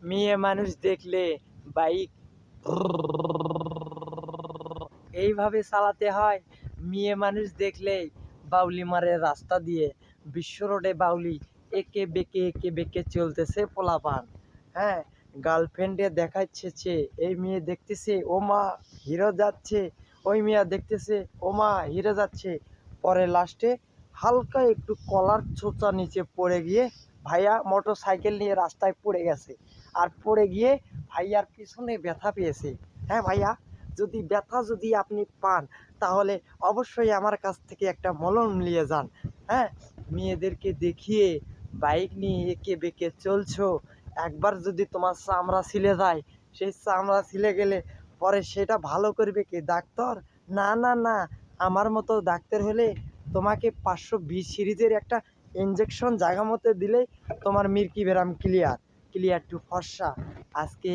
মেয়ে মানুষ দেখলে বাইক এইভাবে চালাতে হয়। মেয়ে মানুষ দেখলেই বাউলি মারে রাস্তা দিয়ে, বিশ্ব রোডে বাউলি একে বেঁকে চলতেছে পোলাপান। হ্যাঁ, গার্লফ্রেন্ডে দেখাচ্ছে, এই মেয়ে দেখতেছে ও মা হিরো যাচ্ছে, ওই মেয়ে দেখতেছে ও মা হিরো যাচ্ছে। পরে লাস্টে হালকা একটু কলার ছোঁচা নিচে পড়ে গিয়ে ভাইয়া মোটর সাইকেল নিয়ে রাস্তায় পড়ে গেছে। আর পড়ে গিয়ে ভাইয়ার পিছনে ব্যথা পেয়েছে। হ্যাঁ ভাইয়া, যদি আপনি পান তাহলে অবশ্যই আমার কাছ থেকে একটা মলম নিয়ে যান। হ্যাঁ, মেয়েদেরকে দেখিয়ে বাইক নিয়ে এঁকে বেঁকে চলছো, একবার যদি তোমার চামড়া ছিলে যায়, সেই চামড়া ছিলে গেলে পরে সেটা ভালো করবে কে? ডাক্তার? না না না, আমার মতো ডাক্তার হলে তোমাকে 520 সিরিজের একটা ইঞ্জেকশন জায়গা মতো দিলেই তোমার মির্কি বেরাম ক্লিয়ার টু ফর্সা। আজকে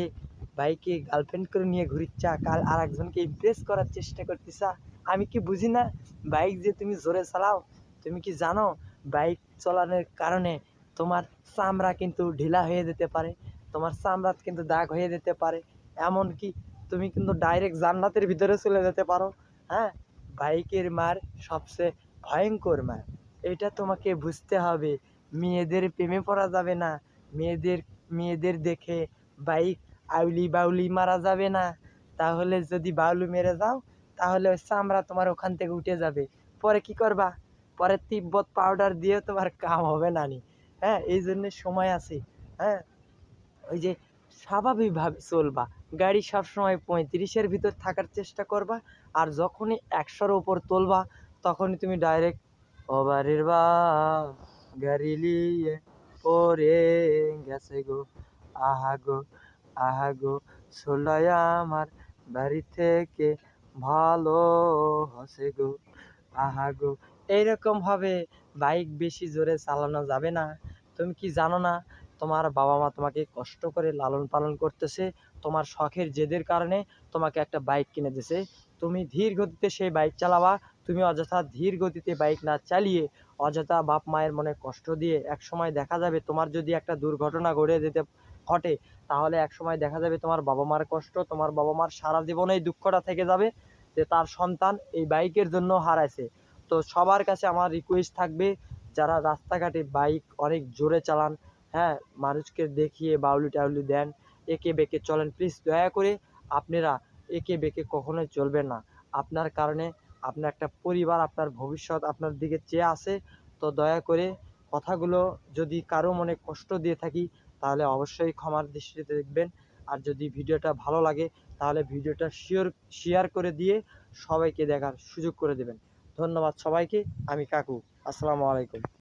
বাইকে গার্লফ্রেন্ড করে নিয়ে ঘুরিচ্ছা, কাল আর একজনকে ইমপ্রেস করার চেষ্টা করতেছা। আমি কি বুঝি না বাইক যে তুমি জোরে চালাও? তুমি কি জানো বাইক চালানোর কারণে তোমার চামড়া কিন্তু ঢিলা হয়ে যেতে পারে, তোমার চামড়া কিন্তু দাগ হয়ে যেতে পারে, এমনকি তুমি কিন্তু ডাইরেক্ট জান্নাতের ভিতরে চলে যেতে পারো। হ্যাঁ, বাইকের মার সবচেয়ে ভয়ঙ্কর মার, এটা তোমাকে বুঝতে হবে। মেয়েদের প্রেমে পড়া যাবে না, মেয়েদের মেয়েদের দেখে বাইক আউলি বাউলি মারা যাবে না। তাহলে যদি বাউলি মেরে যাও তাহলে ওই চামড়া তোমার ওখান থেকে উঠে যাবে। পরে কি করবা? পরে তিব্বত পাউডার দিয়ে তোমার কাম হবে না নি। হ্যাঁ, এই জন্যে সময় আছে। হ্যাঁ, ওই যে স্বাভাবিকভাবে চলবা, গাড়ি সবসময় 35-এর ভিতর থাকার চেষ্টা করবা। আর যখনই 100-র উপর তুলবা তখনই তুমি ডাইরেক্ট ওবারের বা গাড়ি লিয়ে পরে গেছে গো, আহা গো আহা গো, ছোলায় আমার বাড়ি থেকে ভালো হসে গো, আহা গো। এইরকম ভাবে বাইক বেশি জোরে চালানো যাবে না। তুমি কি জানো না তোমার বাবা মা তোমাকে কষ্ট করে লালন পালন করতেছে, তোমার শখের জেদের কারণে তোমাকে একটা বাইক কিনে দিছে। তুমি ধীর গতিতে সেই বাইক চালাবা। তুমি অযথা ধীর গতিতে বাইক না চালিয়ে অযথা বাপ মায়ের মনে কষ্ট দিয়ে একসময় দেখা যাবে তোমার যদি একটা দুর্ঘটনা ঘটে, তাহলে একসময় দেখা যাবে তোমার বাবা মার কষ্ট, তোমার বাবা মার সারা জীবনে এই দুঃখটা থেকে যাবে যে তার সন্তান এই বাইকের জন্য হারাইছে। তো সবার কাছে আমার রিকোয়েস্ট থাকবে, যারা রাস্তাঘাটে বাইক অনেক জোরে চালান, হ্যাঁ, মানুষকে দেখিয়ে বাউলি টাউলি দেন, একে বেঁকে চলেন, প্লিজ দয়া করে আপনারা একে বেঁকে কখনোই চলবেন না। আপনার কারণে আপনার একটা পরিবার, আপনার ভবিষ্যৎ আপনার দিকে চেয়ে আছে। তো দয়া করে কথাগুলো যদি কারো মনে কষ্ট দিয়ে থাকি তাহলে অবশ্যই ক্ষমার দৃষ্টিতে দেখবেন। আর যদি ভিডিওটা ভালো লাগে তাহলে ভিডিওটা শেয়ার করে দিয়ে সবাইকে দেখার সুযোগ করে দেবেন। ধন্যবাদ সবাইকে। আমি কাকু। আসসালামু আলাইকুম।